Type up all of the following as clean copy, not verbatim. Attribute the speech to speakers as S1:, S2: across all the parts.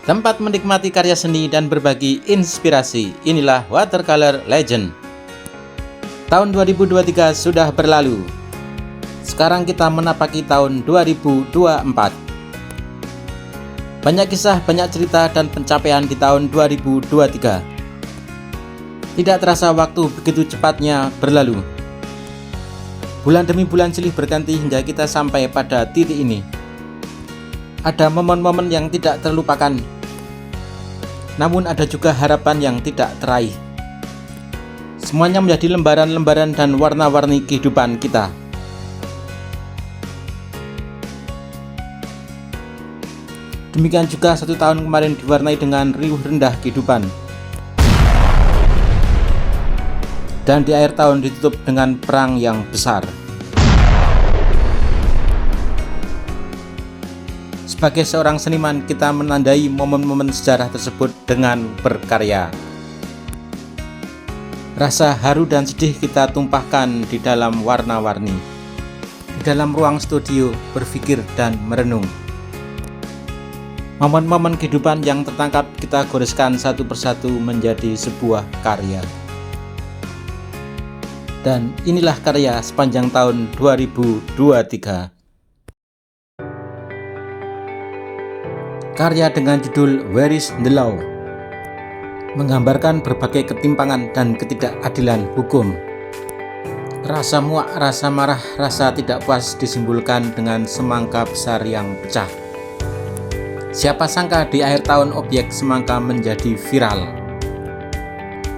S1: Tempat menikmati karya seni dan berbagi inspirasi. Inilah Watercolor Legend. Tahun 2023 sudah berlalu. Sekarang kita menapaki tahun 2024. Banyak kisah, banyak cerita dan pencapaian di tahun 2023. Tidak terasa waktu begitu cepatnya berlalu. Bulan demi bulan silih berganti hingga kita sampai pada titik ini. Ada momen-momen yang tidak terlupakan, namun ada juga harapan yang tidak teraih. Semuanya menjadi lembaran-lembaran dan warna-warni kehidupan kita. Demikian juga satu tahun kemarin diwarnai dengan riuh rendah kehidupan. Dan di akhir tahun ditutup dengan perang yang besar. Sebagai seorang seniman, kita menandai momen-momen sejarah tersebut dengan berkarya. Rasa haru dan sedih kita tumpahkan di dalam warna-warni. Di dalam ruang studio, berpikir dan merenung. Momen-momen kehidupan yang tertangkap kita goreskan satu persatu menjadi sebuah karya. Dan inilah karya sepanjang tahun 2023. Karya dengan judul Where is the Law? Menggambarkan berbagai ketimpangan dan ketidakadilan hukum. Rasa muak, rasa marah, rasa tidak puas disimpulkan dengan semangka besar yang pecah. Siapa sangka di akhir tahun objek semangka menjadi viral.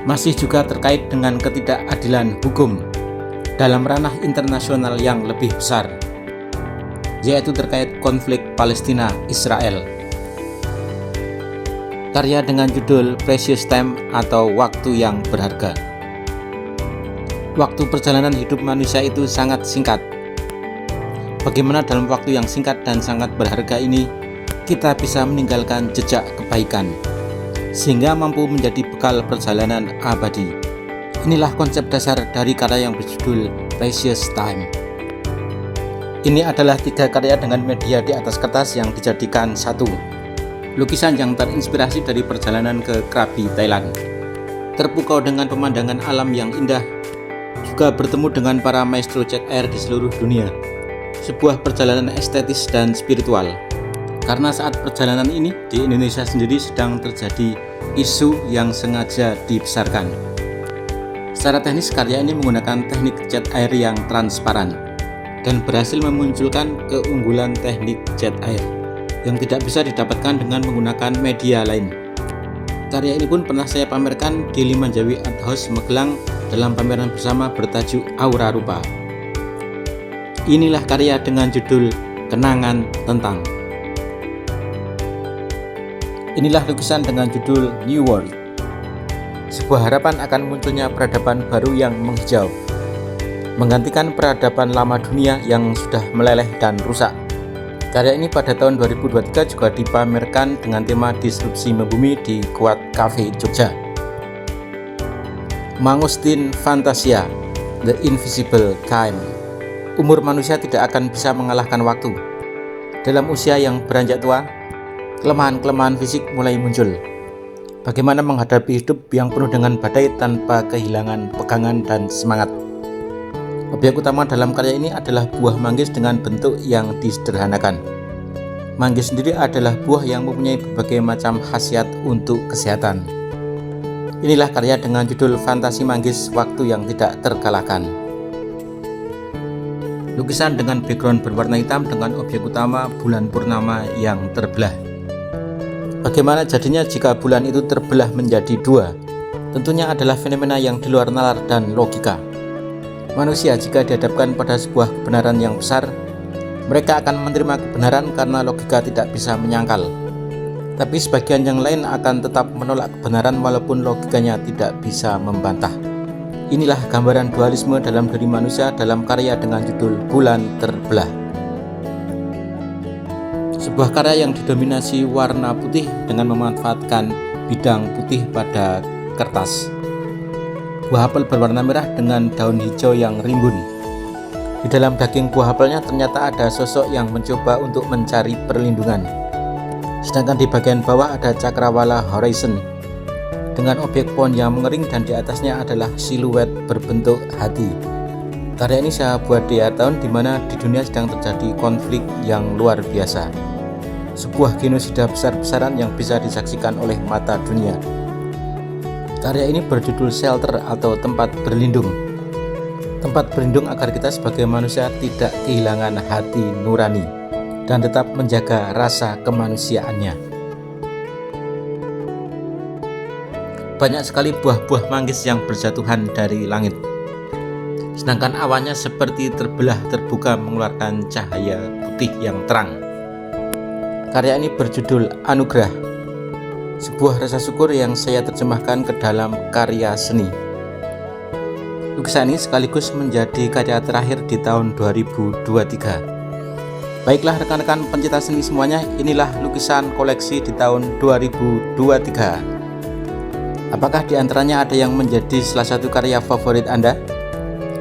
S1: Masih juga terkait dengan ketidakadilan hukum dalam ranah internasional yang lebih besar, yaitu terkait konflik Palestina-Israel. Karya dengan judul Precious Time atau Waktu yang Berharga. Waktu perjalanan hidup manusia itu sangat singkat. Bagaimana dalam waktu yang singkat dan sangat berharga ini kita bisa meninggalkan jejak kebaikan, sehingga mampu menjadi bekal perjalanan abadi. Inilah konsep dasar dari karya yang berjudul Precious Time. Ini adalah 3 karya dengan media di atas kertas yang dijadikan satu. Lukisan yang terinspirasi dari perjalanan ke Krabi, Thailand. Terpukau dengan pemandangan alam yang indah, juga bertemu dengan para maestro cat air di seluruh dunia. Sebuah perjalanan estetis dan spiritual. Karena saat perjalanan ini di Indonesia sendiri sedang terjadi isu yang sengaja dibesarkan. Secara teknis karya ini menggunakan teknik cat air yang transparan dan berhasil memunculkan keunggulan teknik cat air yang tidak bisa didapatkan dengan menggunakan media lain. Karya ini pun pernah saya pamerkan di Limanjawi Art House Magelang dalam pameran bersama bertajuk Aura Rupa. Inilah karya dengan judul Kenangan Tentang. Inilah lukisan dengan judul New World. Sebuah harapan akan munculnya peradaban baru yang menghijau, menggantikan peradaban lama dunia yang sudah meleleh dan rusak. Karya ini pada tahun 2023 juga dipamerkan dengan tema Disrupsi Membumi di Kuat Cafe Jogja. Mangustin Fantasia, The Invisible Time. Umur manusia tidak akan bisa mengalahkan waktu. Dalam usia yang beranjak tua, kelemahan-kelemahan fisik mulai muncul. Bagaimana menghadapi hidup yang penuh dengan badai tanpa kehilangan pegangan dan semangat. Objek utama dalam karya ini adalah buah manggis dengan bentuk yang disederhanakan. Manggis sendiri adalah buah yang mempunyai berbagai macam khasiat untuk kesehatan. Inilah karya dengan judul Fantasi Manggis, Waktu yang Tidak Terkalahkan. Lukisan dengan background berwarna hitam dengan objek utama bulan purnama yang terbelah. Bagaimana jadinya jika bulan itu terbelah menjadi 2? Tentunya adalah fenomena yang di luar nalar dan logika. Manusia jika dihadapkan pada sebuah kebenaran yang besar, mereka akan menerima kebenaran karena logika tidak bisa menyangkal. Tapi sebagian yang lain akan tetap menolak kebenaran walaupun logikanya tidak bisa membantah. Inilah gambaran dualisme dalam diri manusia dalam karya dengan judul Bulan Terbelah. Sebuah karya yang didominasi warna putih dengan memanfaatkan bidang putih pada kertas. Buah apel berwarna merah dengan daun hijau yang rimbun. Di dalam daging buah apelnya ternyata ada sosok yang mencoba untuk mencari perlindungan. Sedangkan di bagian bawah ada cakrawala horizon dengan objek pohon yang mengering dan di atasnya adalah siluet berbentuk hati. Karya ini saya buat di akhir tahun di mana di dunia sedang terjadi konflik yang luar biasa. Sebuah genosida besar-besaran yang bisa disaksikan oleh mata dunia. Karya ini berjudul Shelter atau tempat berlindung. Tempat berlindung agar kita sebagai manusia tidak kehilangan hati nurani dan tetap menjaga rasa kemanusiaannya. Banyak sekali buah-buah manggis yang berjatuhan dari langit. Sedangkan awannya seperti terbelah terbuka mengeluarkan cahaya putih yang terang. Karya ini berjudul Anugerah. Sebuah rasa syukur yang saya terjemahkan ke dalam karya seni. Lukisan ini sekaligus menjadi karya terakhir di tahun 2023. Baiklah rekan-rekan pencinta seni semuanya, inilah lukisan koleksi di tahun 2023. Apakah di antaranya ada yang menjadi salah satu karya favorit Anda?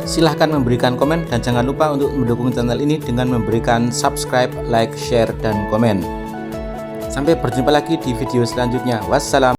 S1: Silahkan memberikan komen dan jangan lupa untuk mendukung channel ini dengan memberikan subscribe, like, share, dan komen. Sampai berjumpa lagi di video selanjutnya. Wassalam.